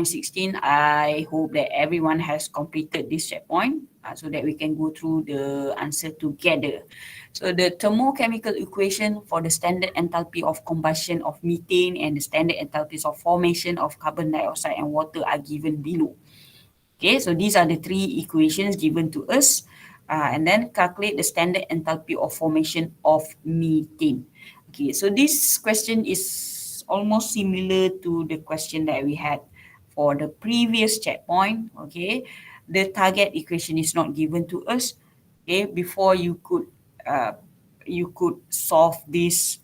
16, I hope that everyone has completed this checkpoint so that we can go through the answer together. So the thermochemical equation for the standard enthalpy of combustion of methane and the standard enthalpies of formation of carbon dioxide and water are given below. Okay, so these are the three equations given to us. And then calculate the standard enthalpy of formation of methane. Okay, so this question is almost similar to the question that we had for the previous checkpoint. Okay, the target equation is not given to us. Okay, before you could solve this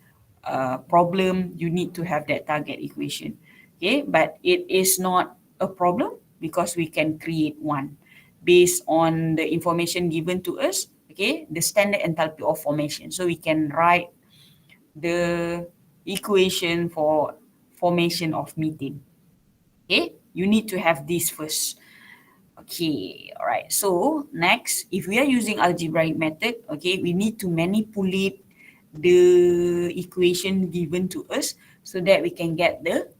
problem, you need to have that target equation. Okay, but it is not a problem because we can create one based on the information given to us. Okay, the standard enthalpy of formation. So we can write the equation for formation of methane. Okay, you need to have this first. Okay, all right. So next, if we are using algebraic method, okay, we need to manipulate the equation given to us so that we can get the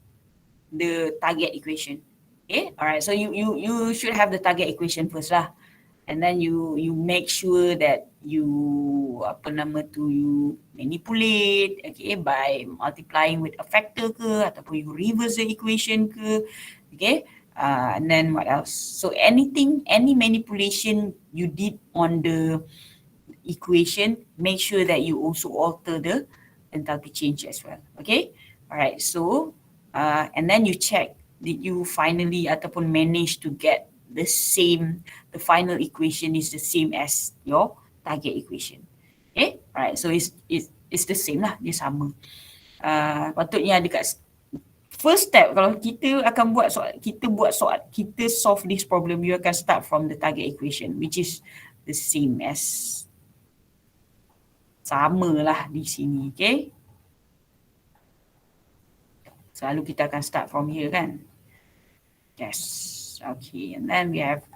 target equation. Okay, all right. So you should have the target equation first lah, and then you make sure that you you manipulate, okay, by multiplying with a factor ke ataupun you reverse the equation ke, okay. And then what else? So any manipulation you did on the equation, make sure that you also alter the enthalpy change as well. Okay. All right. So and then you check, did you finally ataupun manage to get the final equation is the same as your target equation. Okay. All right. So it's the same lah. Dia sama. Patutnya dekat first step, kalau kita akan buat soal, kita solve this problem, you akan start from the target equation, which is the same as, sama lah di sini, okay. Selalu kita akan start from here kan. Yes, okay, and then we have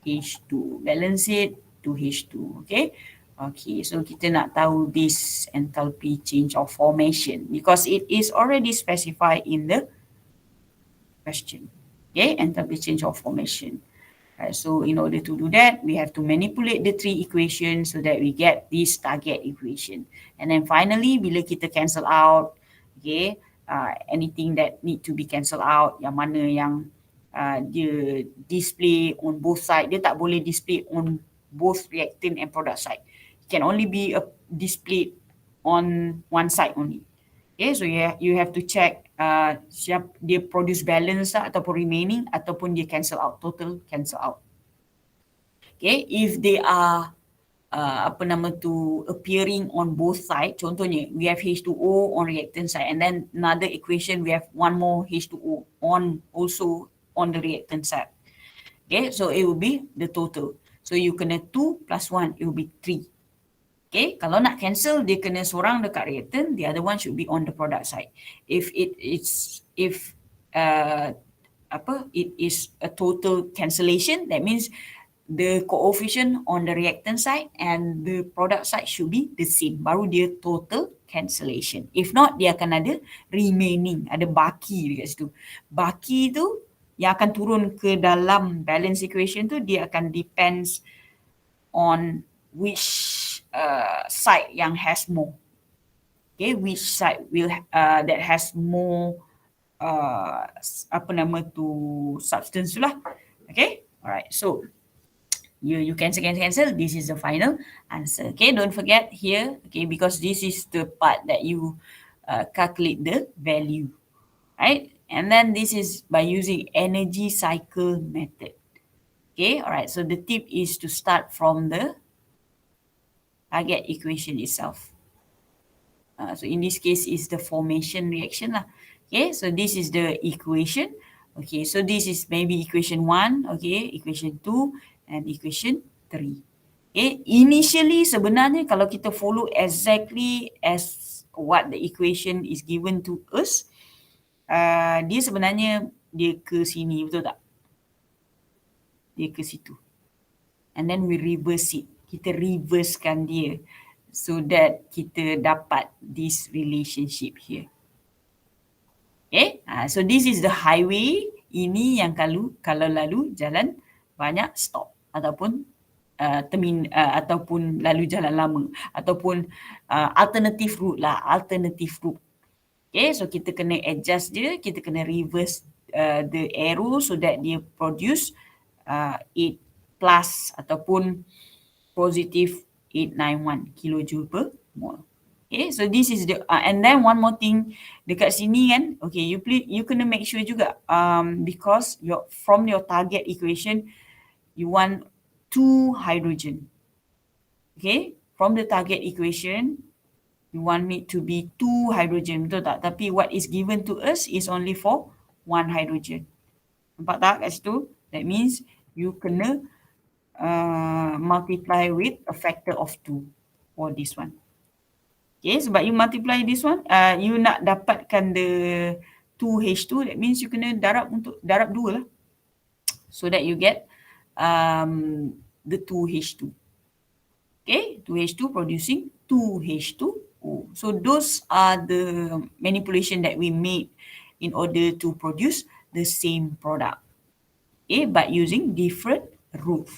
H2, balance it to H2, okay. Okay, so kita nak tahu this enthalpy change of formation because it is already specified in the question. Okay, enthalpy change of formation. Right, so in order to do that, we have to manipulate the three equations so that we get this target equation. And then finally, bila kita cancel out, okay, anything that need to be cancelled out, yang mana yang dia display on both side, dia tak boleh display on both reactant and product side. It can only be displayed on one side only. Okay, so you have to check dia produce balance lah, ataupun remaining, ataupun dia cancel out, total cancel out. Okay, if they are appearing on both sides, contohnya we have H2O on reactant side and then another equation we have one more H2O on also on the reactant side. Okay, so it will be the total. So you kena 2 plus 1, it will be 3. Okay, kalau nak cancel, dia kena seorang dekat reactant, the other one should be on the product side. If it is a total cancellation, that means the coefficient on the reactant side and the product side should be the same. Baru dia total cancellation. If not, dia akan ada remaining, ada baki dekat situ. Baki tu yang akan turun ke dalam balance equation tu, dia akan depends on which side yang has more. Okay, which side will that has more substance tu lah. Okay, alright. So you cancel. This is the final answer. Okay, don't forget here. Okay, because this is the part that you calculate the value, right? And then this is by using energy cycle method. Okay, alright. So the tip is to start from the target equation itself. So in this case is the formation reaction lah. Okay, so this is the equation. Okay, so this is maybe equation 1, okay, equation 2 and equation 3. Okay, initially sebenarnya kalau kita follow exactly as what the equation is given to us, dia sebenarnya dia ke sini, betul tak? Dia ke situ. And then we reverse it. Kita reversekan dia so that kita dapat this relationship here. Okay, so this is the highway ini yang kalau lalu jalan banyak stop ataupun ataupun lalu jalan lama ataupun alternative route lah, alternative route. Okay, so kita kena adjust dia, kita kena reverse the arrow so that dia produce 8 plus ataupun positive 891 kilojoule per mole. Okay, so this is the and then one more thing dekat sini kan, okay, you kena make sure juga because from your target equation you want 2 hydrogen. Okay, from the target equation you want it to be 2 hydrogen, betul tak? Tapi what is given to us is only for 1 hydrogen. Nampak tak kat situ? That means you kena multiply with a factor of 2 for this one. Okay, sebab you multiply this one, you nak dapatkan the 2H2, that means you kena darab 2 lah. So that you get the 2H2. Okay, 2H2 producing 2H2O. So those are the manipulation that we made in order to produce the same product. Okay, but using different route.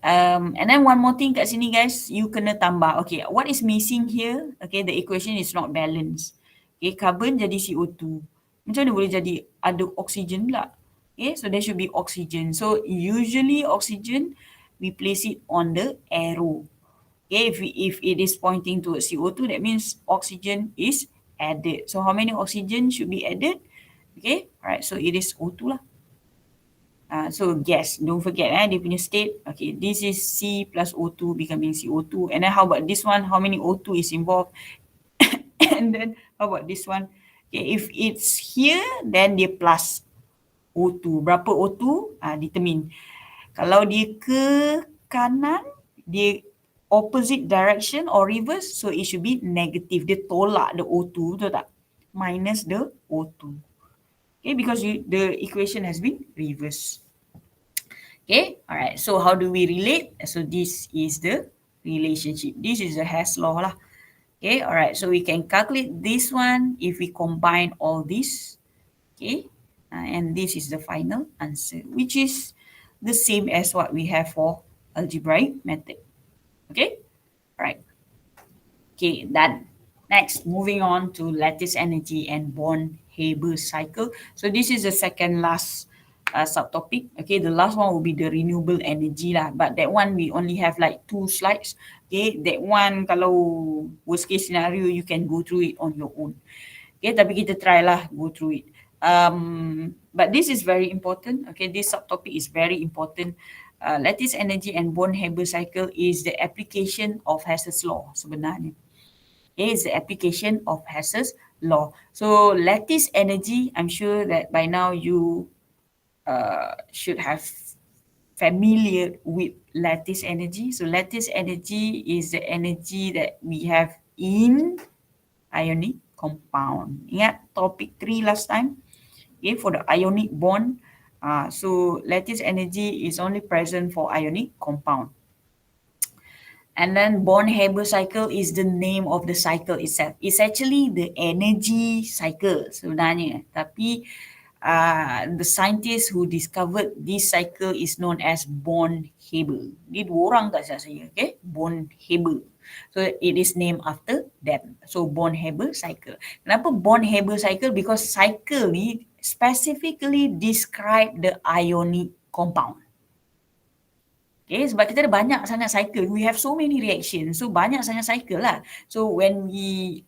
And then one more thing kat sini guys, you kena tambah. Okay, what is missing here? Okay, the equation is not balanced. Okay, carbon jadi CO2. Macam mana boleh jadi ada oxygen pula? Okay, so there should be oxygen. So usually oxygen, we place it on the arrow. Okay, if it is pointing towards CO2, that means oxygen is added. So how many oxygen should be added? Okay, alright, so it is O2 lah. So gas, don't forget dia punya state. Okay, this is C plus O2 becoming CO2. And then how about this one? How many O2 is involved? And then how about this one? Okay, if it's here, then dia plus O2. Berapa O2? Determine. Kalau dia ke kanan, dia opposite direction or reverse, so it should be negative. Dia tolak the O2, betul tak? Minus the O2. Okay, because the equation has been reversed. Okay, alright, so how do we relate? So this is the relationship. This is the Hess law lah. Okay, alright, so we can calculate this one if we combine all this. Okay, and this is the final answer, which is the same as what we have for algebraic method. Okay, alright. Okay, done. Next, moving on to lattice energy and Born-Haber cycle. So this is the second last subtopic. Okay, the last one will be the renewable energy lah. But that one we only have like 2 slides. Okay, that one kalau worst case scenario you can go through it on your own. Okay, tapi kita try lah go through it. But this is very important. Okay, this subtopic is very important. Lattice energy and Born-Haber cycle is the application of Hess's law sebenarnya. Okay, it's the application of Hess's law. So lattice energy, I'm sure that by now you should have familiar with lattice energy. So lattice energy is the energy that we have in ionic compound. Ingat topic 3 last time? Okay, for the ionic bond. So lattice energy is only present for ionic compound. And then Born-Haber cycle is the name of the cycle itself. It's actually the energy cycle sebenarnya. Tapi the scientist who discovered this cycle is known as Born-Haber. Dia 2 orang tak salah saya, okay? Born-Haber. So it is named after them. So Born-Haber cycle. Kenapa Born-Haber cycle? Because cycle ni specifically describe the ionic compound. Okay, sebab kita ada banyak sangat cycle. We have so many reactions. So banyak sangat cycle lah. So when we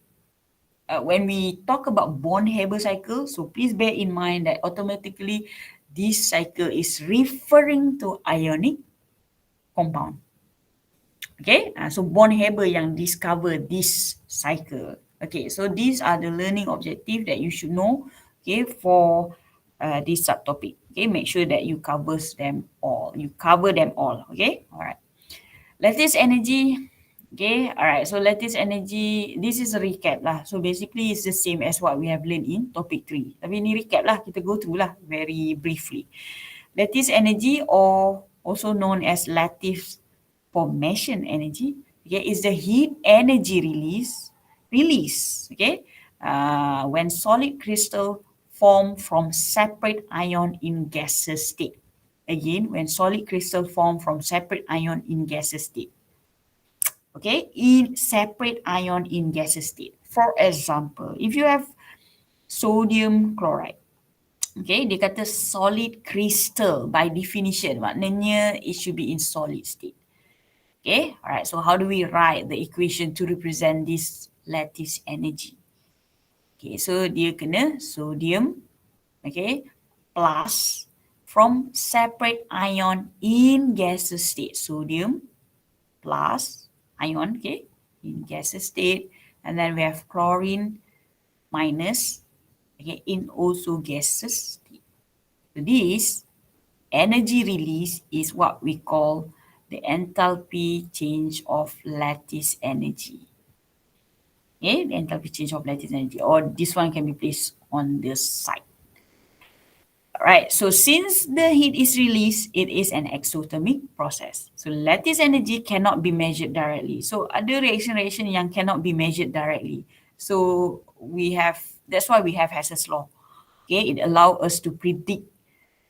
talk about Born-Haber cycle, so please bear in mind that automatically this cycle is referring to ionic compound. Okay, so Born-Haber yang discover this cycle. Okay, so these are the learning objective that you should know, okay, for this subtopic. Okay, make sure that you cover them all. Okay, all right. Lattice energy. Okay, all right. So lattice energy, this is a recap lah. So basically it's the same as what we have learned in topic 3. Tapi ni recap lah, kita go through lah very briefly. Lattice energy, or also known as lattice formation energy, okay, is the heat energy release, okay, when solid crystal form from separate ion in gaseous state. Again, when solid crystal form from separate ion in gaseous state. Okay, in separate ion in gaseous state. For example, if you have sodium chloride, okay, dia kata solid crystal by definition, maknanya it should be in solid state. Okay, alright, so how do we write the equation to represent this lattice energy? Okay, so dia kena sodium, okay, plus from separate ion in gaseous state. Sodium plus ion, okay, in gaseous state. And then we have chlorine minus, okay, in also gaseous state. So this energy release is what we call the enthalpy change of lattice energy. Okay, the enthalpy change of lattice energy, or this one can be placed on the side. Alright, so since the heat is released, it is an exothermic process. So lattice energy cannot be measured directly. So ada reaction yang cannot be measured directly. So we have, that's why we have Hess's law. Okay, it allows us to predict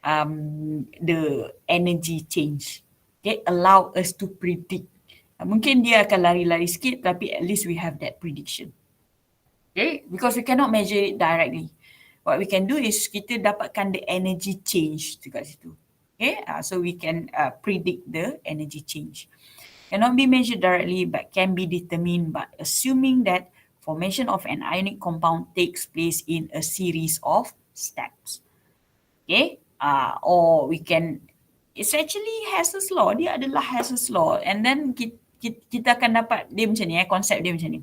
the energy change. Okay, allow us to predict. Mungkin dia akan lari-lari sikit, tapi at least we have that prediction. Okay, because we cannot measure it directly. What we can do is kita dapatkan the energy change dekat situ. Okay, so we can predict the energy change. Cannot be measured directly but can be determined by assuming that formation of an ionic compound takes place in a series of steps. Okay, or we can, it's actually Hess's law, dia adalah Hess's law, and then kita akan dapat dia macam ni, konsep dia macam ni.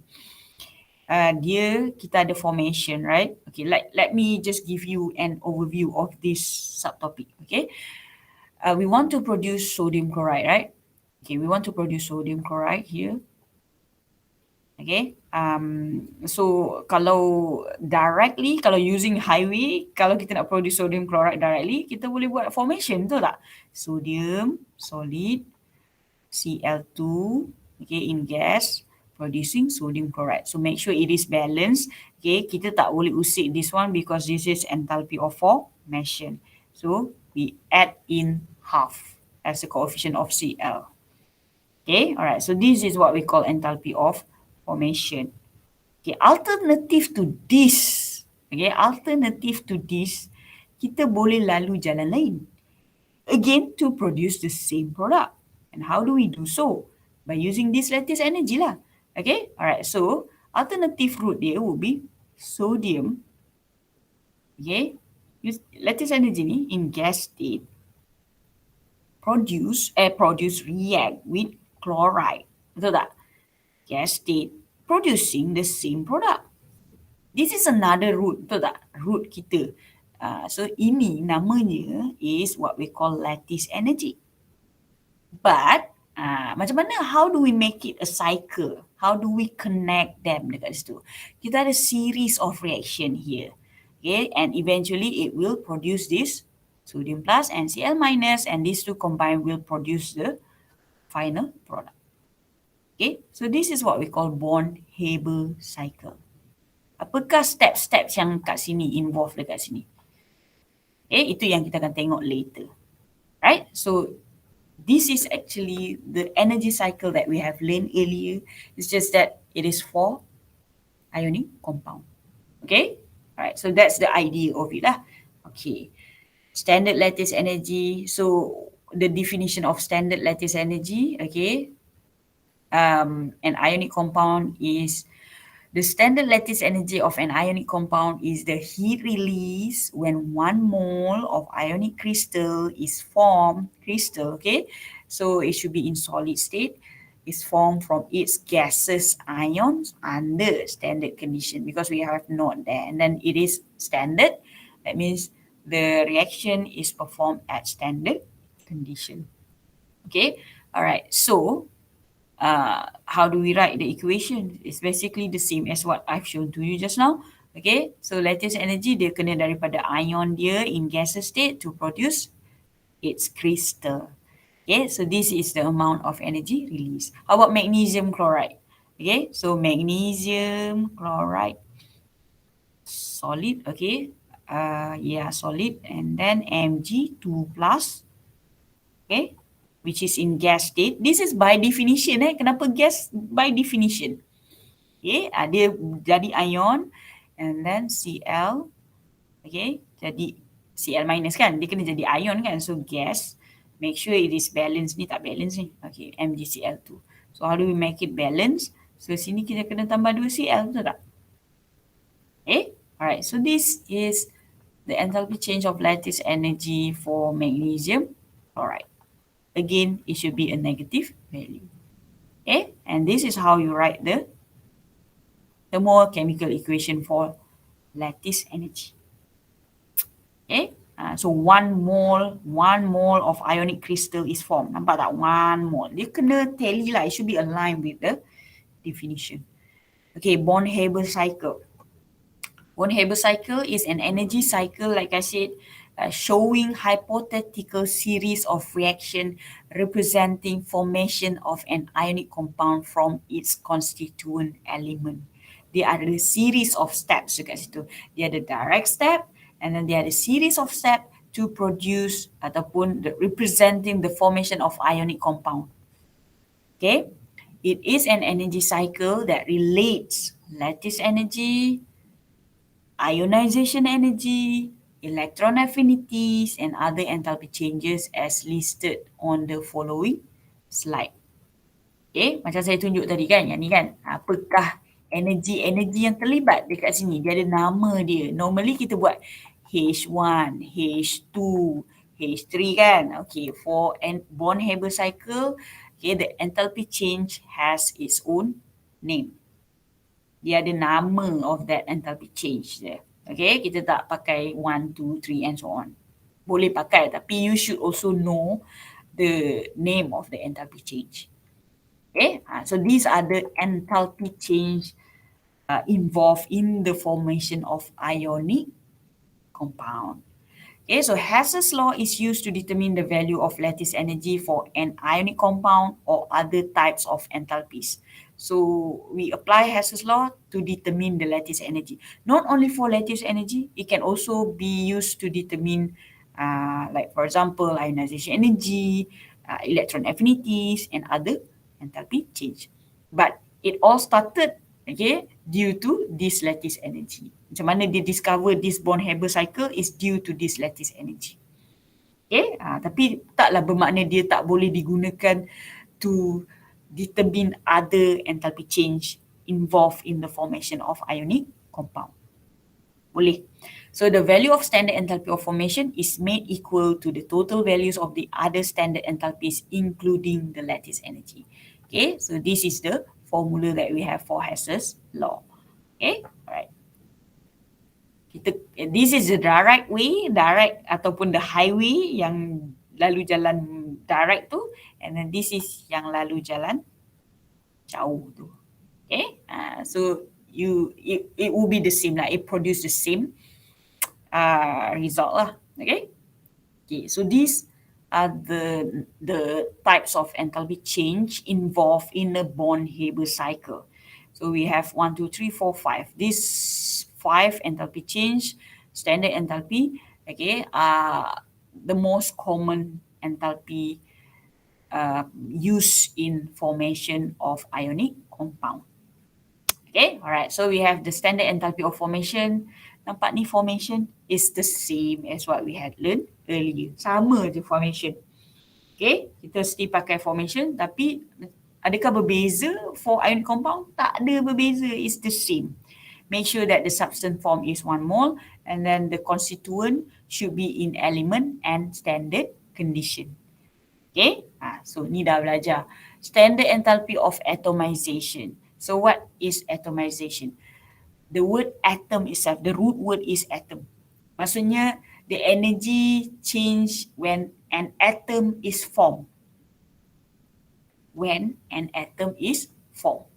Kita ada formation, right? Okay, let me just give you an overview of this subtopic, okay? We want to produce sodium chloride, right? Okay, we want to produce sodium chloride here. Okay, so kalau directly, kalau using highway, kalau kita nak produce sodium chloride directly, kita boleh buat formation, betul tak? Sodium, solid, Cl2, okay, in gas, producing sodium chloride. So make sure it is balanced. Okay, kita tak boleh usik this one because this is enthalpy of formation. So we add in half as a coefficient of Cl. Okay, alright. So this is what we call enthalpy of formation. Okay, alternative to this, kita boleh lalu jalan lain. Again, to produce the same product. And how do we do so? By using this lattice energy lah. Okay, alright. So alternative route dia would be sodium. Okay, use lattice energy ni in gas state. React with chloride. Betul tak? Gas state producing the same product. This is another route, betul tak? Route kita. So ini namanya is what we call lattice energy. But macam mana, how do we make it a cycle? How do we connect them dekat situ? Kita ada series of reaction here. Okay, and eventually it will produce this sodium plus and Cl minus, and these two combined will produce the final product. Okay, so this is what we call Born-Haber cycle. Apakah steps-steps yang kat sini, involved dekat sini? Okay, itu yang kita akan tengok later. Right, so this is actually the energy cycle that we have learned earlier. It's just that it is for ionic compound. Okay, alright, so that's the idea of it lah. Okay, standard lattice energy. So the definition of standard lattice energy, okay, an ionic compound is, the standard lattice energy of an ionic compound is the heat release when 1 mole of ionic crystal is formed, okay? So it should be in solid state, is formed from its gaseous ions under standard condition, because we have not there. And then it is standard, that means the reaction is performed at standard condition. Okay, all right, so how do we write the equation? It's basically the same as what I've shown to you just now. Okay, so lattice energy dia kena daripada ion dia in gaseous state to produce its crystal. Okay, so this is the amount of energy released. How about magnesium chloride? Okay, so magnesium chloride, solid, okay, solid, and then Mg2 plus, okay, which is in gas state. This is by definition. Kenapa gas? By definition. Okay, dia jadi ion, and then Cl, okay, jadi Cl minus kan, dia kena jadi ion kan, so gas, make sure it is balance, ni tak balance ni, okay, MgCl2. So how do we make it balance? So sini kita kena tambah 2 Cl, betul tak? Okay, alright, so this is the enthalpy change of lattice energy for magnesium chloride. Again, it should be a negative value. Okay, and this is how you write the thermochemical equation for lattice energy. Okay, so 1 mole of ionic crystal is formed. Nampak tak? 1 mole. Dia kena tally lah. It should be aligned with the definition. Okay, Born-Haber cycle. Born-Haber cycle is an energy cycle, like I said, showing hypothetical series of reaction representing formation of an ionic compound from its constituent element. Dia ada series of steps dekat situ. Dia ada direct step, and then dia ada series of steps to produce ataupun representing the formation of ionic compound. Okay, it is an energy cycle that relates lattice energy, ionization energy, electron affinities, and other enthalpy changes as listed on the following slide. Okay, macam saya tunjuk tadi kan, yang ni kan, apakah energi-energi yang terlibat dekat sini? Dia ada nama dia. Normally kita buat H1, H2, H3 kan. Okay, for Born-Haber cycle, okay, the enthalpy change has its own name. Dia ada nama of that enthalpy change there. Okay, kita tak pakai 1, 2, 3 and so on. Boleh pakai, tapi you should also know the name of the enthalpy change. Okay, so these are the enthalpy change involved in the formation of ionic compound. Okay, so Hess's law is used to determine the value of lattice energy for an ionic compound or other types of enthalpies. So we apply Hess's law to determine the lattice energy. Not only for lattice energy, it can also be used to determine, like for example, ionization energy, electron affinities, and other enthalpy change. But it all started, okay, due to this lattice energy. Macam mana dia discover this Born-Haber cycle is due to this lattice energy. Okay, tapi taklah bermakna dia tak boleh digunakan to determine other enthalpy change involved in the formation of ionic compound. Boleh. So the value of standard enthalpy of formation is made equal to the total values of the other standard enthalpies including the lattice energy. Okay, so this is the formula that we have for Hess's law. Okay, alright. This is the direct way, direct ataupun the highway yang lalu jalan direct tu, and then this is yang lalu jalan jauh tu. Okay, so it will be the same lah. It produce the same result lah. Okay. Okay, so these are the types of enthalpy change involved in a Born-Haber cycle. So we have 1, 2, 3, 4, 5. These 5 enthalpy change, standard enthalpy, okay, are the most common enthalpy used in formation of ionic compound. Okay, alright, so we have the standard enthalpy of formation. Nampak ni formation is the same as what we had learned earlier. Sama je formation. Okay, kita mesti pakai formation, tapi adakah berbeza for ionic compound? Tak ada berbeza, it's the same. Make sure that the substance form is 1 mole and then the constituent should be in element and standard condition. Okay, so ni dah belajar. Standard enthalpy of atomization. So what is atomization? The word atom itself, the root word is atom. Maksudnya the energy change when an atom is formed. When an atom is formed.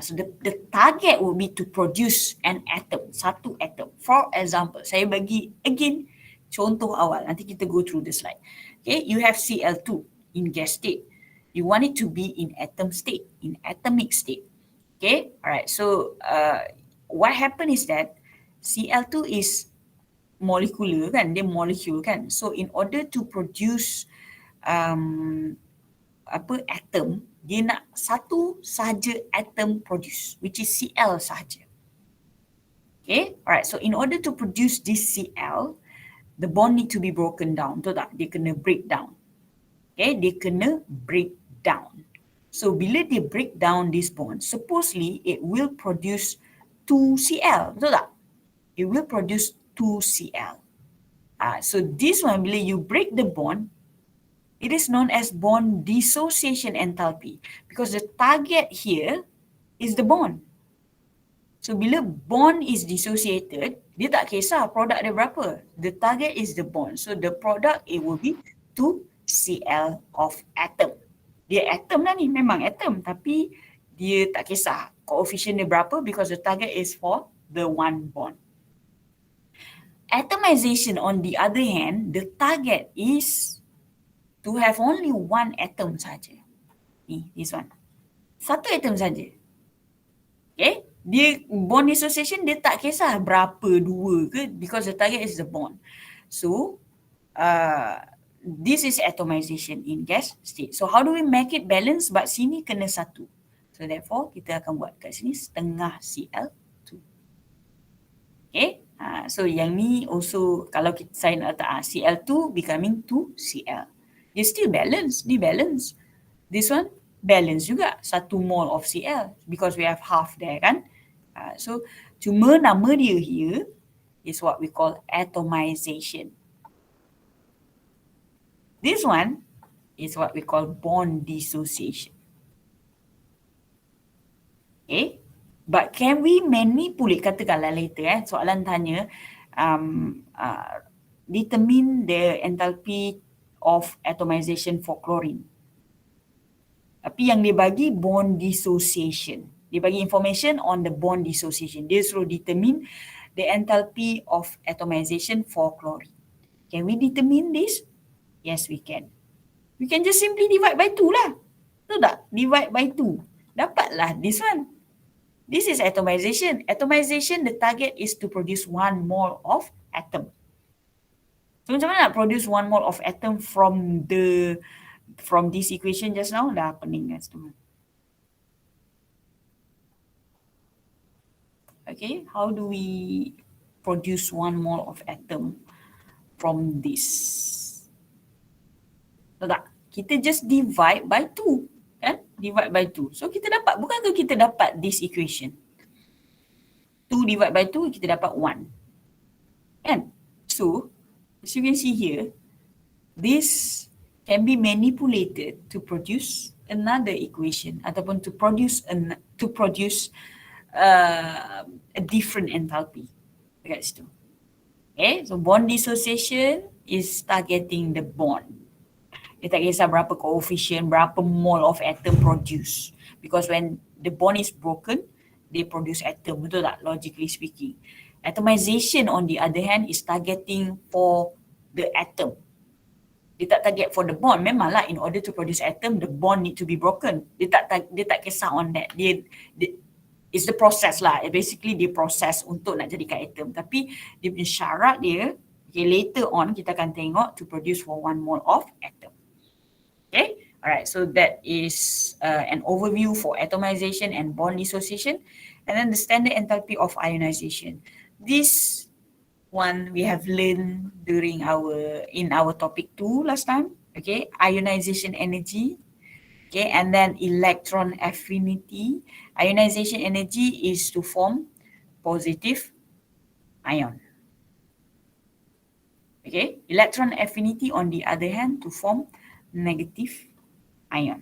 So the target will be to produce an atom, satu atom. For example, saya bagi again contoh awal. Nanti kita go through the slide. Okay, you have Cl2 in gas state. You want it to be in atom state, in atomic state. Okay, alright. So what happened is that Cl2 is molecular kan, dia molecule kan. So in order to produce atom, dia nak satu saja atom produce, which is Cl sahaja. Okay, alright. So in order to produce this Cl, the bond need to be broken down. Betul tak? Dia kena break down. Okay, dia kena break down. So bila dia break down this bond, supposedly it will produce 2Cl. Betul tak? It will produce 2Cl. So this one, bila you break the bond, it is known as bond dissociation enthalpy, because the target here is the bond. So bila bond is dissociated, dia tak kisah produk dia berapa. The target is the bond. So the product, it will be 2Cl of atom. Dia atom lah ni, memang atom, tapi dia tak kisah coefficient dia berapa, because the target is for the one bond. Atomization, on the other hand, the target is to have only one atom saja. Ni, this one. Satu atom saja. Okay? Dia bond dissociation, dia tak kisah berapa dua ke, because the target is the bond. So, this is atomization in gas state. So, how do we make it balance? But sini kena satu. So, therefore, kita akan buat kat sini setengah Cl2. Okay? So, yang ni also, kalau kita sign letak Cl2 becoming 2Cl. Dia still balance, dia balance. This one, balance juga, 1 mole of Cl, because we have half there kan. So, cuma nama dia here is what we call atomization. This one is what we call bond dissociation. Okay? But can we manipulate, katakanlah later soalan tanya, determine the enthalpy of atomization for chlorine. Tapi yang dia bagi bond dissociation. Dia bagi information on the bond dissociation. Dia suruh determine the enthalpy of atomization for chlorine. Can we determine this? Yes, we can. We can just simply divide by 2 lah. Betul tak? Divide by 2. Dapatlah this one. This is atomization. Atomization, the target is to produce 1 mole of atom. So macam mana nak produce 1 mole of atom from this equation just now? Dah pening kan teman. Okay, how do we produce 1 mole of atom from this? Tahu tak? Kita just divide by 2. Kan? Divide by 2. So kita dapat, bukan tu kita dapat this equation. 2 divide by 2, kita dapat 1. Kan? So, as you can see here, this can be manipulated to produce another equation ataupun to produce a different enthalpy dekat situ. Okay, so bond dissociation is targeting the bond. Dia tak kisah berapa coefficient, berapa mole of atom produce. Because when the bond is broken, they produce atom. Betul tak? Logically speaking. Atomization on the other hand is targeting for the atom. Dia tak target for the bond. Memanglah in order to produce atom, the bond need to be broken. Dia tak kisah on that. It's the process lah. Basically dia proses untuk nak jadikan atom. Tapi dia punya syarat dia, okay, later on kita akan tengok to produce for 1 mole of atom. Okay, alright. So that is an overview for atomization and bond dissociation, and then the standard enthalpy of ionization. This one we have learned during in our topic 2 last time. Okay, ionization energy. Okay, and then electron affinity. Ionization energy is to form positive ion. Okay, electron affinity on the other hand to form negative ion.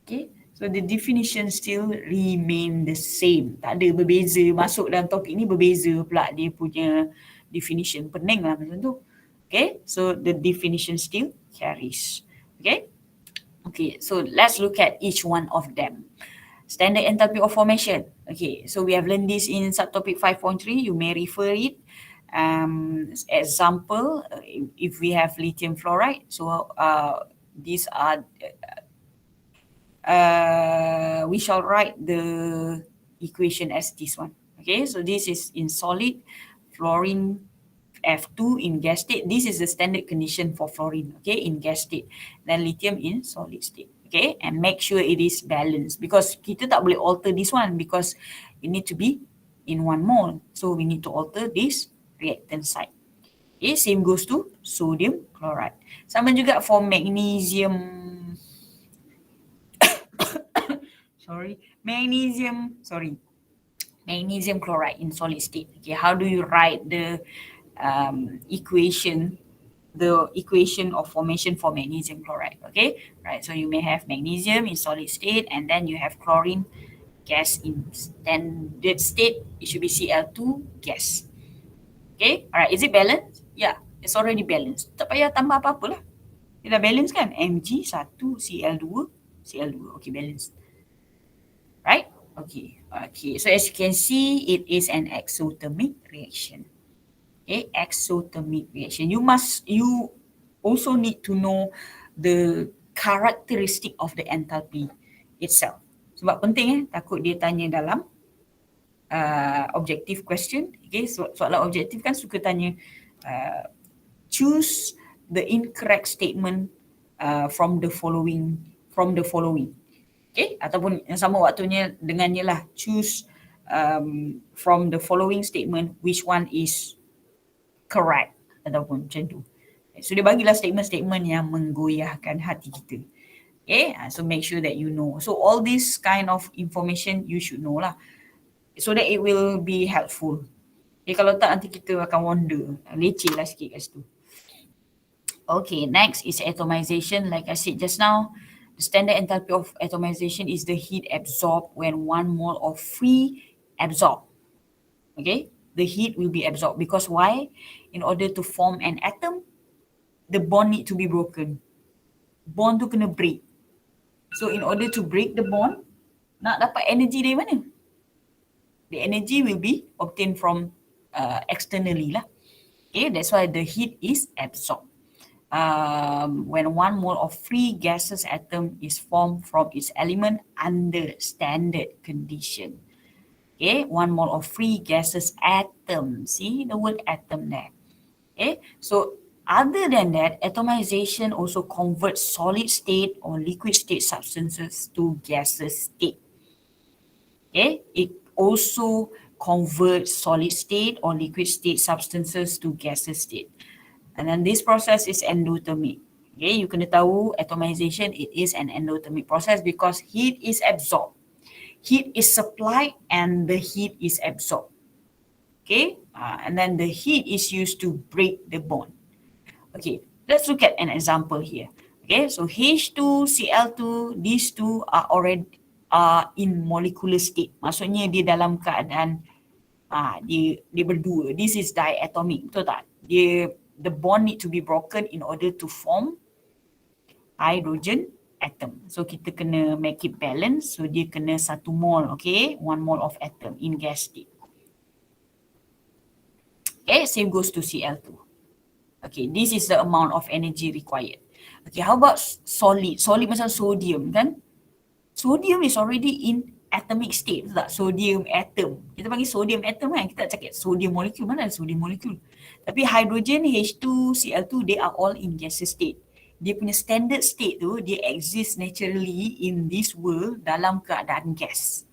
Okay, so the definition still remain the same. Tak ada berbeza. Masuk dalam topik ni berbeza pula dia punya definition. Pening lah macam tu. Okay, so the definition still carries. Okay, okay, so let's look at each one of them. Standard enthalpy of formation. Okay, so we have learned this in subtopic 5.3. You may refer it. Example, if we have lithium fluoride, so these are we shall write the equation as this one. Okay, so this is in solid fluorine F2 in gas state. This is the standard condition for fluorine, okay, in gas state. Then lithium in solid state, okay, and make sure it is balanced because kita tak boleh alter this one because it need to be in 1 mole. So we need to alter this reactant side. Okay, same goes to sodium chloride. Sama juga for magnesium, magnesium chloride in solid state. Okay, how do you write the equation of formation for magnesium chloride? Okay, right. So you may have magnesium in solid state, and then you have chlorine gas in standard state. It should be Cl2 gas. Okay, alright. Is it balanced? Yeah, it's already balanced. Tak payah tambah apa-apa lah. Dia dah balance kan? Mg1, Cl2, Cl2. Okay, balanced. Right? Okay. Okay. So as you can see, it is an exothermic reaction. Okay, exothermic reaction. You also need to know the characteristic of the enthalpy itself. Sebab penting takut dia tanya dalam objective question. Okay, soalan objektif kan suka tanya choose the incorrect statement from the following. Okay, ataupun yang sama waktunya dengannya lah, choose from the following statement which one is correct ataupun macam tu. So dia bagilah statement-statement yang menggoyahkan hati kita. Okay, so make sure that you know. So all this kind of information you should know lah, so that it will be helpful. Okay, kalau tak nanti kita akan wonder, leceh lah sikit kat situ. Okay, next is atomization. Like I said just now, the standard enthalpy of atomization is the heat absorbed when 1 mole of free absorbed. Okay, the heat will be absorbed because why? In order to form an atom, the bond need to be broken. Bond tu kena break. So in order to break the bond, nak dapat energy dari mana? The energy will be obtained from externally lah. Okay, that's why the heat is absorbed. When 1 mole of free gaseous atom is formed from its element under standard condition. Okay, 1 mole of free gaseous atom. See the word atom there. Okay, so other than that, atomization also converts solid state or liquid state substances to gaseous state. Okay, it also converts solid state or liquid state substances to gaseous state. And then this process is endothermic. Okay, you kena tahu atomization, it is an endothermic process because heat is absorbed. Heat is supplied and the heat is absorbed. Okay, and then the heat is used to break the bond. Okay, let's look at an example here. Okay, so H2, Cl2, these two are already in molecular state. Maksudnya dia dalam keadaan dia berdua. This is diatomic, betul tak? The bond need to be broken in order to form hydrogen atom. So kita kena make it balance. So dia kena 1 mole, okay? 1 mole of atom in gas state. Okay, same goes to Cl2. Okay, this is the amount of energy required. Okay, how about solid? Solid macam sodium kan? Sodium is already in atomic state, tak? Sodium atom. Kita panggil sodium atom kan? Kita tak cakap sodium molecule. Mana ada sodium molecule? Tapi hydrogen, H2, Cl2, they are all in gaseous state. Dia punya standard state tu, dia exist naturally in this world dalam keadaan gas.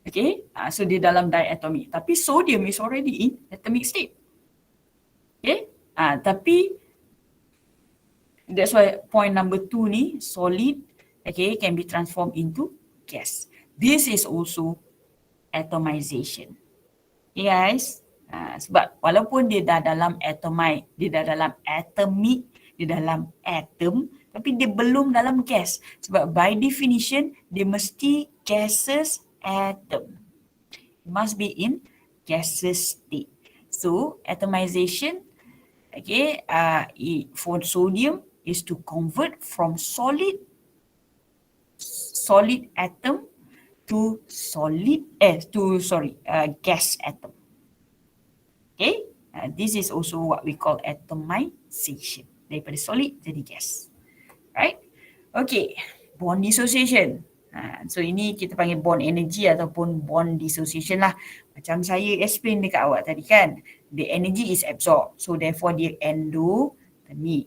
Okay, so dia dalam diatomic. Tapi sodium is already in atomic state. Okay, tapi that's why point number 2 ni, solid, okay, can be transformed into gas. This is also atomization. Okay guys, sebab walaupun dia dah dalam atomic, dia dah dalam atomic, dia dalam atom, tapi dia belum dalam gas. Sebab by definition, dia mesti gaseous atom. It must be in gaseous state. So atomization, okay, for sodium is to convert from solid atom to gas atom. Okay, this is also what we call atomization. Daripada solid jadi gas. Right? Okay, bond dissociation. So ini kita panggil bond energy ataupun bond dissociation lah. Macam saya explain dekat awak tadi kan. the energy is absorbed. So therefore, dia endothermic.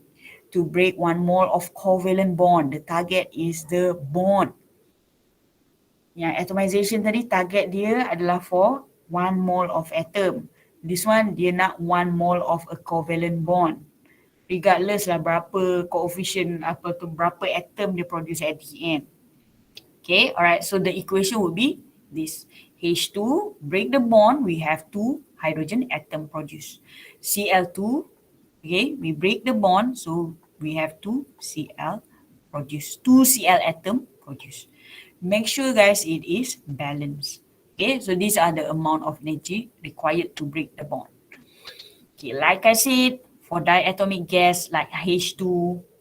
To break 1 mole of covalent bond, the target is the bond. Yang atomization tadi, target dia adalah for 1 mole of atom. This one, dia nak 1 mole of a covalent bond. Regardless lah berapa coefficient, apa tu, berapa atom dia produce at the end. Okay, alright, so the equation would be this. H2, break the bond, we have 2 hydrogen atom produced. Cl2, okay, we break the bond, so we have 2 Cl produced, 2 Cl atom produced. Make sure guys it is balanced. Okay, so these are the amount of energy required to break the bond. Okay, like I said, for diatomic gas like H2,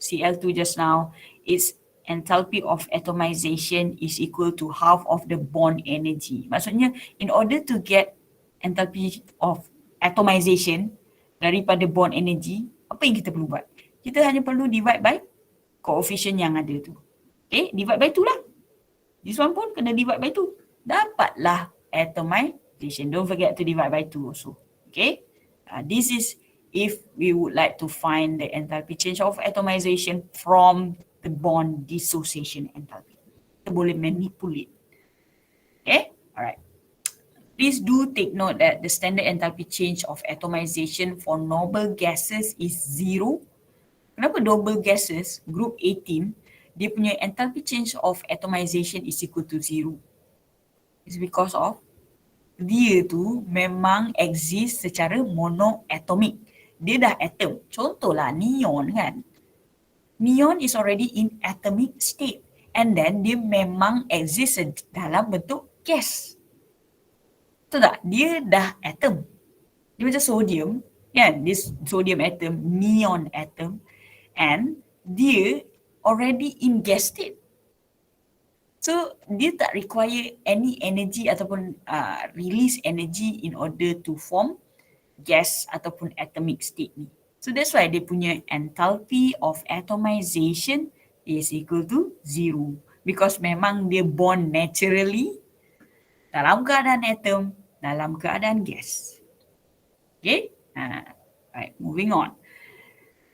Cl2 just now, its enthalpy of atomization is equal to half of the bond energy. Maksudnya, in order to get enthalpy of atomization daripada bond energy, apa yang kita perlu buat? Kita hanya perlu divide by coefficient yang ada tu. Okay, divide by 2 lah. This one pun kena divide by 2. Dapatlah atomization. Don't forget to divide by 2 also. Okay, this is if we would like to find the enthalpy change of atomization from the bond dissociation enthalpy. Kita boleh manipulate. Okay, alright. Please do take note that the standard enthalpy change of atomization for noble gases is 0. Kenapa noble gases, group 18, dia punya enthalpy change of atomization is equal to 0? It's because of dia tu memang exist secara monoatomic. Dia dah atom. Contohlah neon kan. Neon is already in atomic state. And then dia memang exist dalam bentuk gas. Betul tak? Dia dah atom. Dia macam sodium. Kan? This sodium atom, neon atom. And dia already in gas state. So, dia tak require any energy ataupun release energy in order to form gas ataupun atomic state ni. So, that's why dia punya enthalpy of atomization is equal to 0. Because memang dia bond naturally dalam keadaan atom, dalam keadaan gas. Okay? Right, moving on.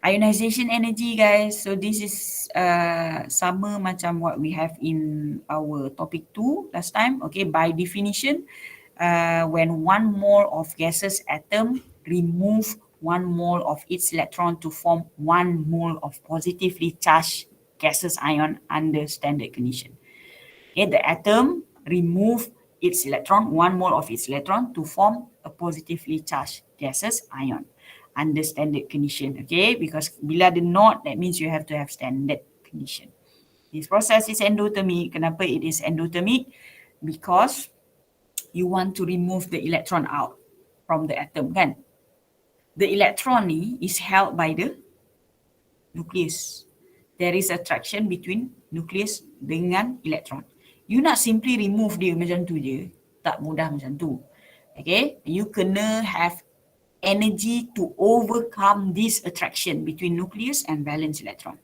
Ionization energy guys, so this is sama macam what we have in our topic 2 last time. Okay, by definition, when 1 mole of gaseous atom remove 1 mole of its electron to form 1 mole of positively charged gaseous ion under standard condition. Okay, the atom remove its electron, 1 mole of its electron to form a positively charged gaseous ion under standard condition, okay? Because bila ada not, that means you have to have standard condition. This process is endothermic. Kenapa it is endothermic? Because you want to remove the electron out from the atom, kan? The electron ni is held by the nucleus. There is attraction between nucleus dengan electron. You nak simply remove dia macam tu je, tak mudah macam tu. Okay? You kena have energy to overcome this attraction between nucleus and valence electron.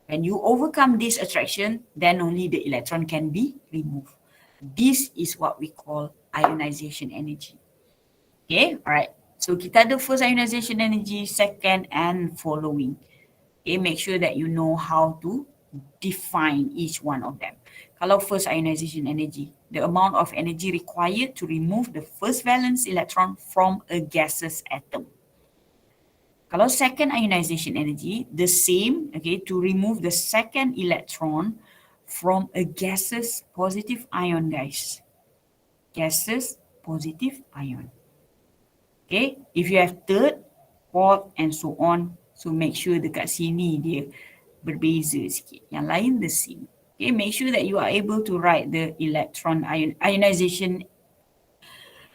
When you overcome this attraction, then only the electron can be removed. This is what we call ionization energy. Okay, alright. So kita ada first ionization energy, second and following. Okay, make sure that you know how to define each one of them. Kalau first ionization energy, the amount of energy required to remove the first valence electron from a gaseous atom. Kalau second ionization energy, the same, okay, to remove the second electron from a gaseous positive ion, guys. Gaseous positive ion. Okay, if you have third, fourth and so on, so make sure dekat sini dia berbeza sikit. Yang lain the same. Okay, make sure that you are able to write the electron ionization,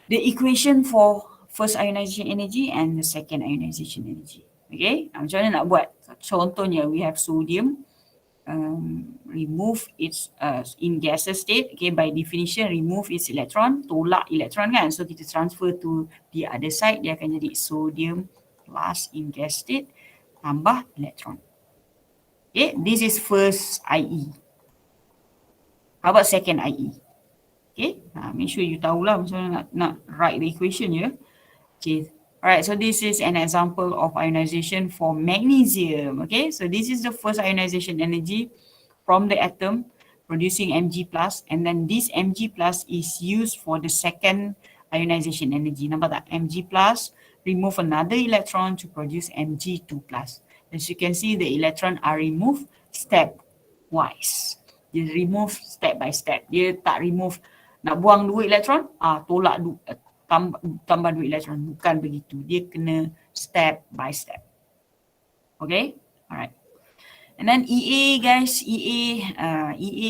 the equation for first ionization energy and the second ionization energy. Okay, macam mana nak buat? Contohnya, we have sodium, remove its in gaseous state. Okay, by definition, remove its electron, tolak electron kan. So, kita transfer to the other side, dia akan jadi sodium plus in gas state, tambah electron. Okay, this is first IE. How about second IE? Okay, make sure you tahulah macam mana nak write the equation ya. Okay, All right, so this is an example of ionization for magnesium. Okay, so this is the first ionization energy from the atom producing Mg plus, and then this Mg plus is used for the second ionization energy. Nampak tak? Mg plus remove another electron to produce Mg2 plus. As you can see, the electron are removed stepwise. Dia remove step by step. Dia tak remove nak buang 2 elektron, tolak tambah 2 elektron. Bukan begitu. Dia kena step by step. Okay? Alright. And then EA, guys, EA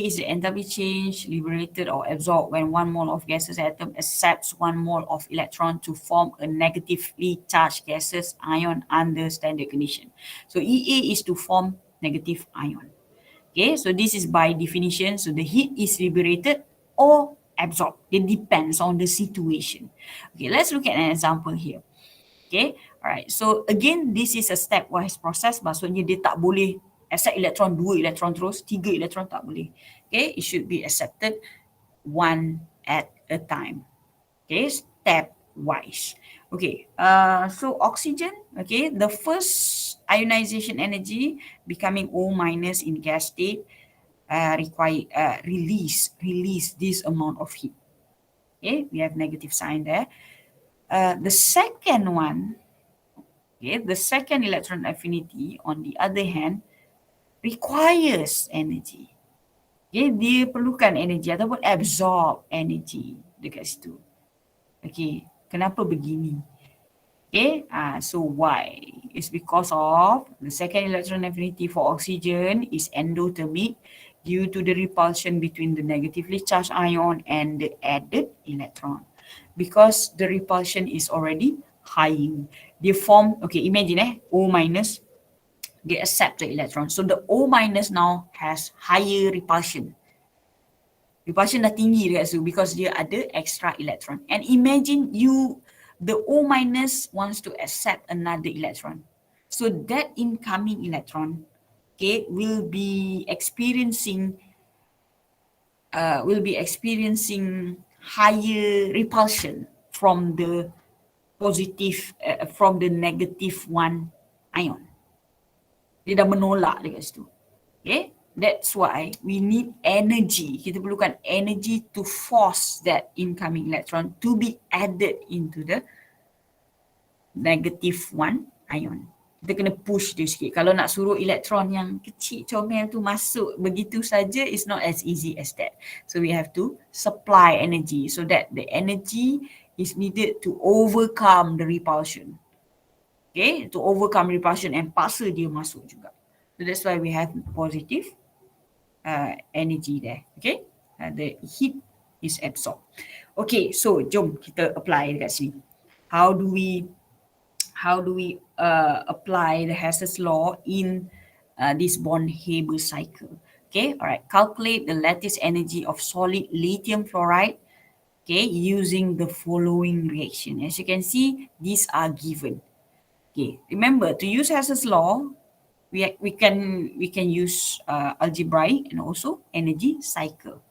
is the enthalpy change liberated or absorbed when 1 mole of gaseous atom accepts 1 mole of electron to form a negatively charged gaseous ion under standard condition. So EA is to form negative ion. Okay, so this is by definition. So the heat is liberated or absorbed. It depends on the situation. Okay, let's look at an example here. Okay, alright. So again, this is a stepwise process. Maksudnya dia tak boleh accept elektron, 2 elektron terus, 3 elektron tak boleh. Okay, it should be accepted one at a time. Okay, stepwise. Okay, so oxygen, okay, the first ionization energy becoming O minus in gas state release this amount of heat. Okay, we have negative sign there. The second one, okay, the second electron affinity on the other hand requires energy. Okay, dia perlukan energy ataupun absorb energy dekat situ. Okay, kenapa begini? Okay, so why? It's because of the second electron affinity for oxygen is endothermic due to the repulsion between the negatively charged ion and the added electron. Because the repulsion is already high. They form, okay, imagine O minus, they accept the electron. So the O minus now has higher repulsion. Repulsion dah tinggi dekat situ because dia ada extra electron. And imagine the O minus wants to accept another electron. So that incoming electron, okay, will be experiencing higher repulsion from the positive, from the negative one ion. Dia dah menolak dekat situ. Okay, that's why we need energy. Kita perlukan energy to force that incoming electron to be added into the negative one ion. Kita kena push dia sikit. Kalau nak suruh elektron yang kecil comel tu masuk begitu saja, it's not as easy as that. So we have to supply energy so that the energy is needed to overcome the repulsion. Okay, to overcome repulsion and paksa dia masuk juga. So that's why we have positive energy there. Okay, the heat is absorbed. Okay, so jom kita apply dekat sini. How do we apply the Hess's law in this Born-Haber cycle? Okay, all right. Calculate the lattice energy of solid lithium fluoride. Okay, using the following reaction. As you can see, these are given. Okay, remember to use Hess's law, we can use algebraic and also energy cycle.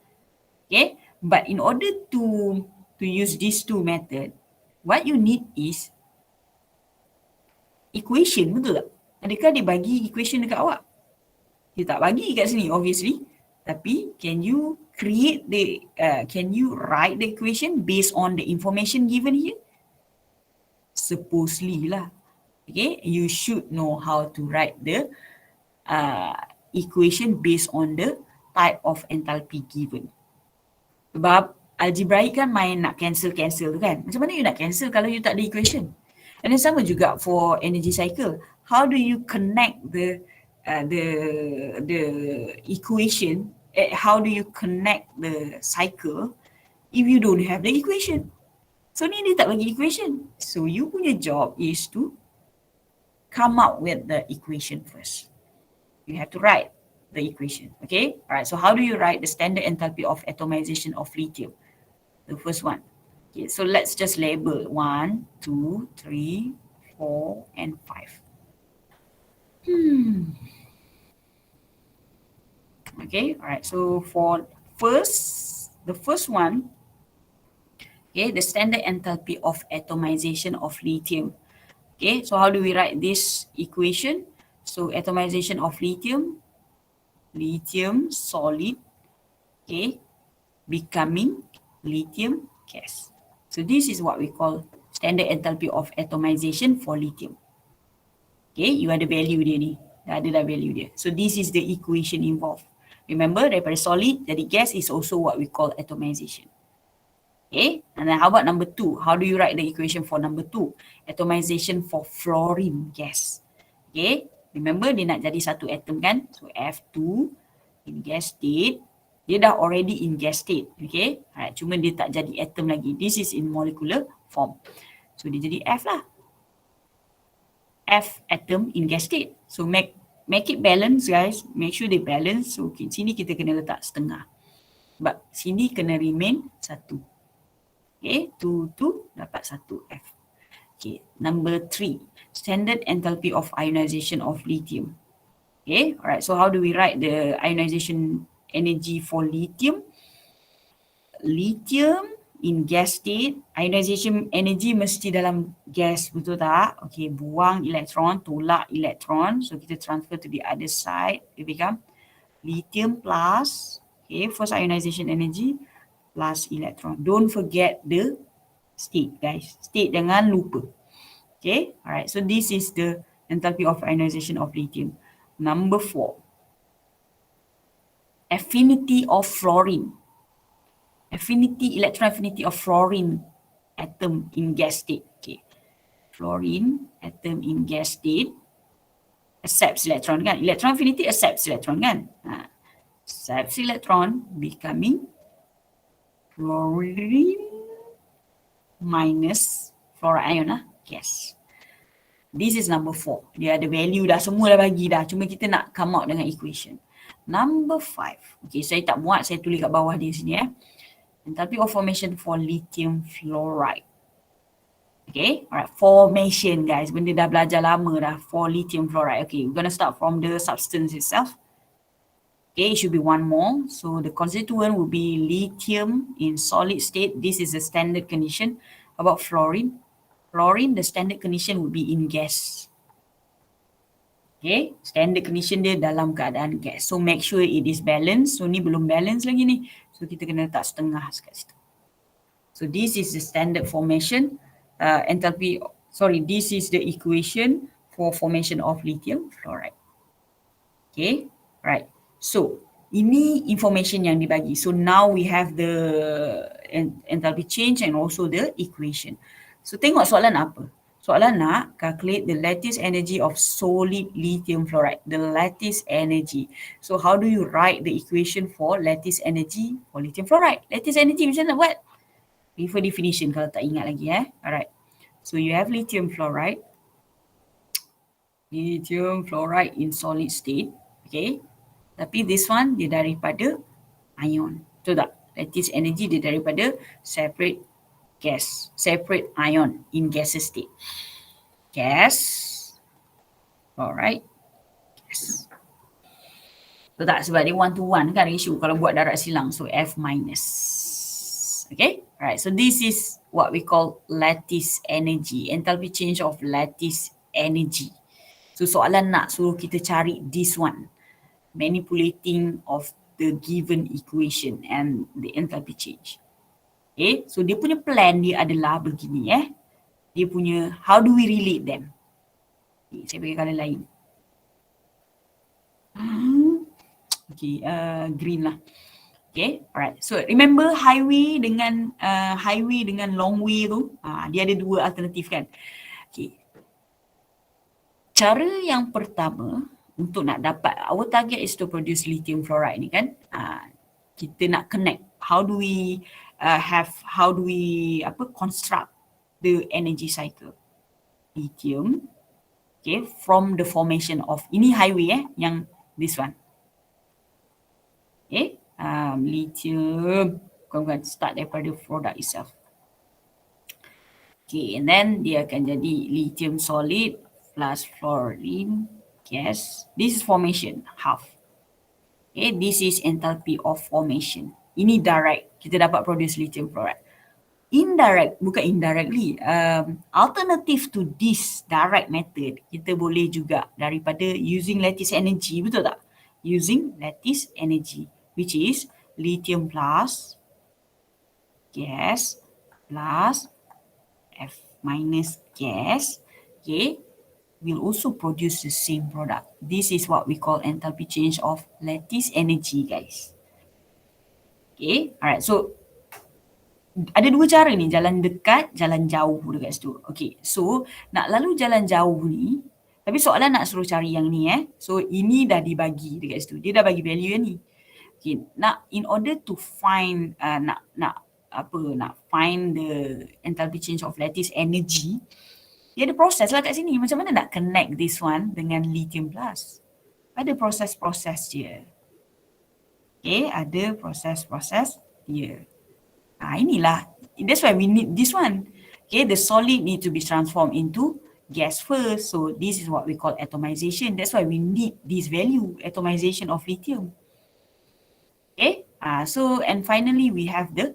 Okay, but in order to use these two methods, what you need is equation, betul tak? Adakah dia bagi equation dekat awak? Dia tak bagi kat sini obviously. Tapi can you write the equation based on the information given here? Supposedly lah. Okay, you should know how to write the equation based on the type of enthalpy given. Sebab algebraic kan main nak cancel tu kan. Macam mana you nak cancel kalau you tak ada equation? And then sama juga for energy cycle. How do you connect the equation? How do you connect the cycle if you don't have the equation? So ni dia tak bagi equation. So you punya job is to come up with the equation first. You have to write the equation. Okay. All right. So how do you write the standard enthalpy of atomization of lithium? The first one. Okay, so let's just label 1, 2, 3, 4, and 5. Okay, all right. So for the first one, okay, the standard enthalpy of atomization of lithium. Okay, so how do we write this equation? So atomization of lithium solid, okay, becoming lithium gas. So this is what we call standard enthalpy of atomization for lithium. Okay, you ada value dia ni. Dah ada dah value dia. So this is the equation involved. Remember, daripada solid jadi gas is also what we call atomization. Okay, and then how about number 2? How do you write the equation for number 2? Atomization for fluorine gas. Okay, remember dia nak jadi satu atom kan? So F2 in gas state. Dia dah already in gas state. Okay, alright, cuma dia tak jadi atom lagi. This is in molecular form. So dia jadi F lah. F atom in gas state. So make it balance guys. Make sure they balance. So okay, sini kita kena letak setengah. But sini kena remain 1. Okay, 2 dapat 1 F. Okay, number 3. Standard enthalpy of ionization of lithium. Okay, alright. So how do we write the ionization energy for lithium? Lithium in gas state, ionization energy mesti dalam gas, betul tak? Okay, buang elektron, tolak elektron. So kita transfer to the other side. It become lithium plus, okay, first ionization energy plus electron. Don't forget the state guys. State jangan lupa. Okay, alright. So this is the enthalpy of ionization of lithium. Number 4. Affinity of fluorine. Electron affinity of fluorine atom in gas state. Okay. Fluorine atom in gas state accepts electron kan. Electron affinity accepts electron kan. Accepts electron becoming fluorine minus fluoride ion lah. Yes. This is number 4. Dia ada value dah. Semua dah bagi dah. Cuma kita nak come out dengan equation. Number 5. Okay, saya tak muat. Saya tulis kat bawah dia sini Enthalpy of formation for lithium fluoride. Okay, alright. Formation guys. Benda dah belajar lama dah for lithium fluoride. Okay, we're gonna start from the substance itself. Okay, it should be one more. So the constituent will be lithium in solid state. This is the standard condition. About fluorine. Fluorine, the standard condition will be in gas. Okay, standard condition dia dalam keadaan gas. So make sure it is balanced. So ni belum balance lagi ni. So kita kena letak setengah kat situ. So this is the standard formation enthalpy. Sorry, this is the equation for formation of lithium fluoride. Okay, right. So ini information yang dibagi. So now we have the enthalpy change and also the equation. So tengok soalan apa? Soalan nak calculate the lattice energy of solid lithium fluoride. The lattice energy. So how do you write the equation for lattice energy for lithium fluoride? Lattice energy macam mana buat? Refer definition kalau tak ingat lagi Alright. So you have lithium fluoride. Lithium fluoride in solid state. Okay. Tapi this one dia daripada ion. Betul tak? Lattice energy dia daripada separate gas, separate ion in gaseous state. Gas, alright, gas. So tak, sebab dia 1-to-1 kan ratio kalau buat darat silang. So F minus. Okay, alright. So this is what we call lattice energy, enthalpy change of lattice energy. So soalan nak suruh kita cari this one, manipulating of the given equation and the enthalpy change. Okay, so dia punya plan dia adalah begini Dia punya, how do we relate them? Okay, saya bagi colour lain. Okay, green lah. Okay, alright. So remember highway dengan long way tu, dia ada dua alternatif kan. Okay. Cara yang pertama untuk nak dapat, our target is to produce lithium fluoride ni kan. Kita nak connect. How do we construct the energy cycle? Lithium, okay, from the formation of, ini highway yang this one. Okay, lithium, bukan start daripada product itself. Okay, and then dia akan jadi lithium solid plus fluorine gas. This is formation, half. Okay, this is enthalpy of formation. Ini direct, kita dapat produce lithium fluoride. bukan indirectly, alternative to this direct method, kita boleh juga daripada using lattice energy, betul tak? Using lattice energy, which is lithium plus gas plus F minus gas, okay, will also produce the same product. This is what we call enthalpy change of lattice energy, guys. Okay, alright, so ada dua cara ni, jalan dekat, jalan jauh dekat situ. Okay, so nak lalu jalan jauh ni, tapi soalan nak suruh cari yang ni So ini dah dibagi dekat situ, dia dah bagi value yang ni. Okay, in order to find, nak find the enthalpy change of lattice energy, dia ada proses lah kat sini. Macam mana nak connect this one dengan lithium plus? Ada proses-proses dia. Okay, ada proses-proses dia. Inilah, that's why we need this one. Okay, the solid need to be transformed into gas first. So this is what we call atomization. That's why we need this value, atomization of lithium. Okay, so and finally we have the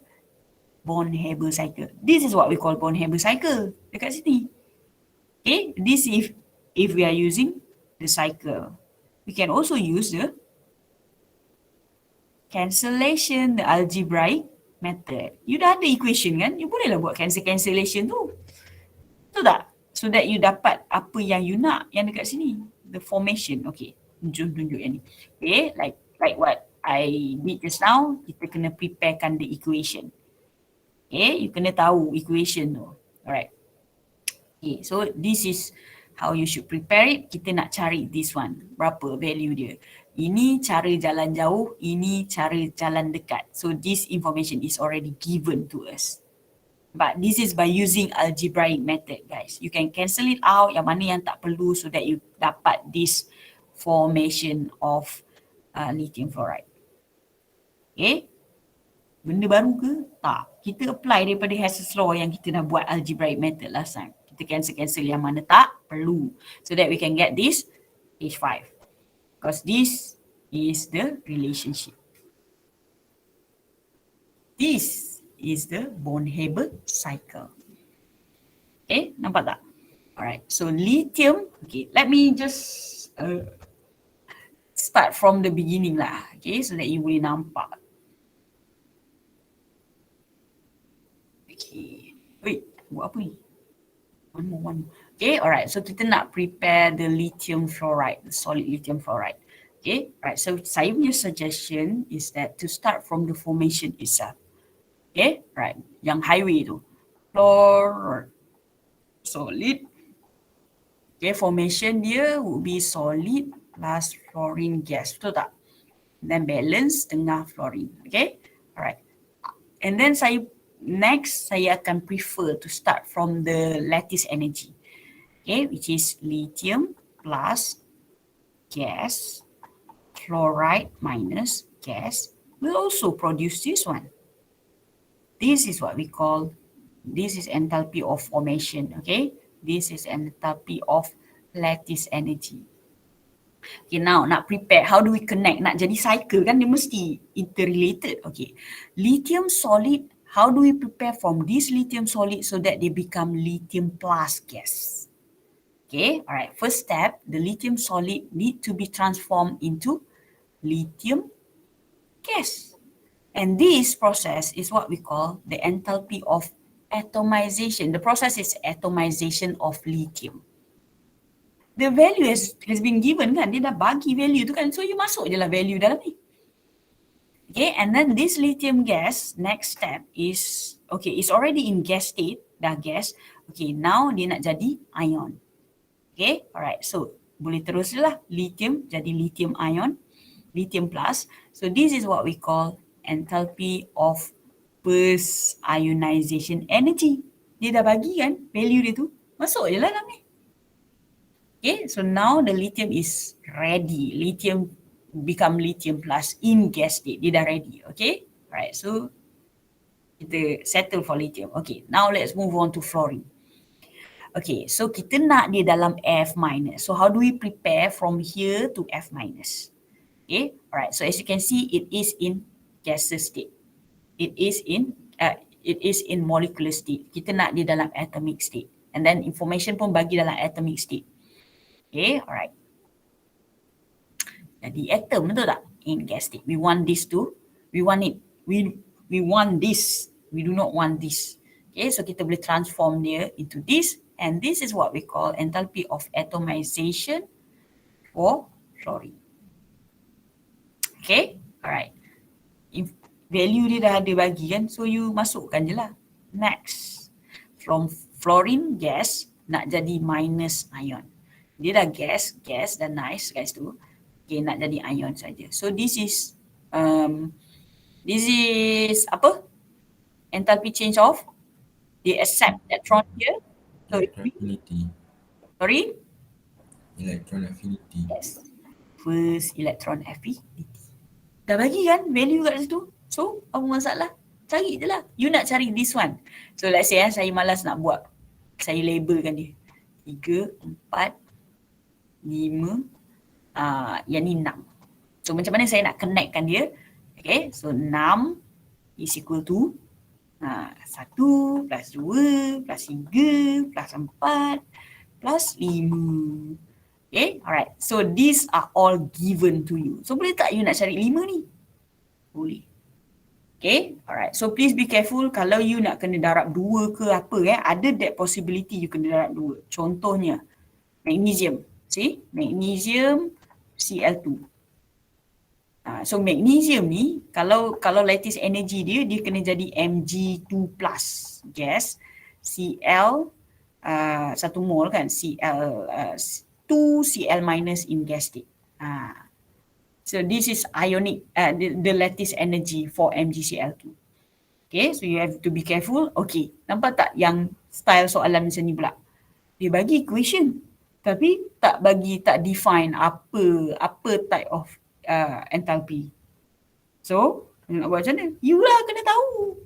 Born-Haber cycle. This is what we call Born-Haber cycle dekat sini. Okay, this if we are using the cycle. We can also use the cancellation, the algebraic method. You dah ada equation kan? You bolehlah buat cancellation tu. Betul tak? So that you dapat apa yang you nak yang dekat sini. The formation. Okay, tunjuk yang ni. Okay, like what I did just now, kita kena preparekan the equation. Okay, you kena tahu equation tu. Alright. Okay, so this is how you should prepare it. Kita nak cari this one. Berapa value dia. Ini cara jalan jauh, ini cara jalan dekat. So this information is already given to us. But this is by using algebraic method, guys. You can cancel it out, yang mana yang tak perlu, so that you dapat this formation of lithium fluoride. Okay. Benda baru ke? Tak. Kita apply daripada Hess's law yang kita dah buat algebraic method last time. Kita cancel yang mana tak perlu, so that we can get this H5, because this is the relationship. This is the Born-Haber cycle. Okay, nampak tak? Alright, so lithium, okay, let me just start from the beginning lah, okay, so that you boleh nampak. Okay, wait, buat apa ni? One more. Okay, alright. So kita nak prepare the lithium fluoride, the solid lithium fluoride. Okay, alright. So saya punya suggestion is that to start from the formation itself. Okay, right. Yang highway tu, fluoride, solid. Okay, formation dia would be solid plus fluorine gas, betul tak? Then balance tengah fluorine. Okay, alright. And then next, saya akan prefer to start from the lattice energy, okay, which is lithium plus gas, fluoride minus gas will also produce this one. This is what we call, this is enthalpy of formation, okay. This is enthalpy of lattice energy. Okay, now nak prepare, how do we connect? Nak jadi cycle kan, dia mesti interrelated. Okay, lithium solid, how do we prepare from this lithium solid so that they become lithium plus gas? Okay, alright, first step, the lithium solid need to be transformed into lithium gas. And this process is what we call the enthalpy of atomization. The process is atomization of lithium. The value has been given kan, dia dah bagi value tu kan, so you masuk je lah value dalam ni. Okay, and then this lithium gas, next step is, okay, it's already in gas state, dah gas. Okay, now dia nak jadi ion. Okay, alright, so boleh terus je lah, lithium jadi lithium ion, lithium plus. So this is what we call enthalpy of first ionization energy. Dia dah bagi kan value dia tu, masuk je lah dalam ni. Okay, so now the lithium is ready. Lithium become lithium plus in gas state. Dia dah ready, okay? Alright, so kita settle for lithium. Okay, now let's move on to fluorine. Okay, so kita nak dia dalam F minus. So how do we prepare from here to F minus? Okay, alright, so as you can see, it is in gaseous state. It is in, it is in molecular state. Kita nak dia dalam atomic state. And then information pun bagi dalam atomic state. Okay, alright. Jadi atom, betul tak? In gas state. We want this to, we want it. We want this. We do not want this. Okay, so kita boleh transform dia into this. And this is what we call enthalpy of atomization for fluorine. Okay, alright. Value dia dah ada bagi kan, so you masukkan je lah. Next, from fluorine gas nak jadi minus ion. Dia dah gas dah nice guys tu. Okay, nak jadi ion saja. So this is apa? Enthalpy change of the accept electron here. So Affinity. sorry? Electron affinity. Yes. First electron affinity. Dah bagi kan value kat situ. So, apa masalah? Cari je lah. You nak cari this one. So, let's say saya malas nak buat. Saya labelkan dia. 3, 4, 5, yang ni 6. So, macam mana saya nak connectkan dia? Okay, so 6 is equal to 1 plus 2 plus 3 plus 4 plus 5. Okay, alright. So, these are all given to you. So, boleh tak you nak cari 5 ni? Boleh. Okay, alright. So please be careful kalau you nak kena darab 2 ke apa ada that possibility you kena darab 2. Contohnya magnesium. See? Magnesium Cl2. So magnesium ni kalau lattice energy dia kena jadi Mg2+ gas Cl 1 mol kan Cl 2 Cl- in gas state. So this is ionic, the lattice energy for MgCl2. Okay, so you have to be careful. Okay, nampak tak yang style soalan macam ni pula? Dia bagi equation, tapi tak define apa type of enthalpy. So, nak buat macam mana? You lah kena tahu.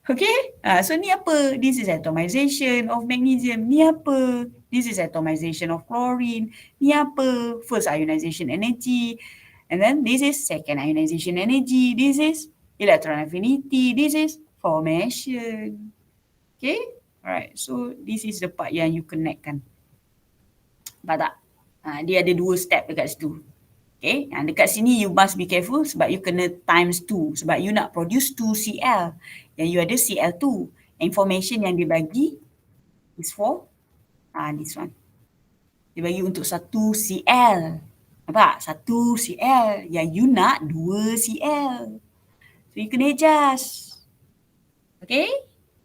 Okay, so ni apa? This is atomization of magnesium. Ni apa? This is atomization of fluorine. Ni apa? First ionization energy. And then this is second ionization energy. This is electron affinity. This is formation. Okay? Alright, so this is the part yang you connectkan. Nampak tak? Dia ada 2 step dekat situ. Okay, dekat sini you must be careful sebab you kena times 2. Sebab you nak produce 2 Cl. Yang you ada Cl2. Information yang dia bagi is for this one. Dia bagi untuk 1 Cl. Nampak? 1 Cl. Yang you nak 2 Cl. So you kena adjust. Okay?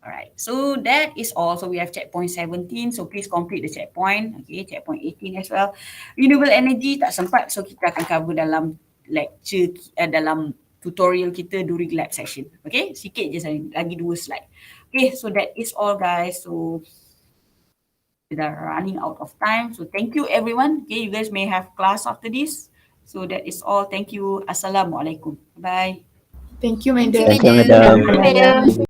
Alright. So that is all. So we have checkpoint 17. So please complete the checkpoint. Okay, checkpoint 18 as well. Renewable energy tak sempat. So kita akan cover dalam lecture, dalam tutorial kita during lab session. Okay, sikit je saya. Lagi 2 slide. Okay, so that is all guys. So we are running out of time. So thank you everyone. Okay, you guys may have class after this. So that is all. Thank you. Assalamualaikum. Bye. Thank you, madam. Thank you, madam.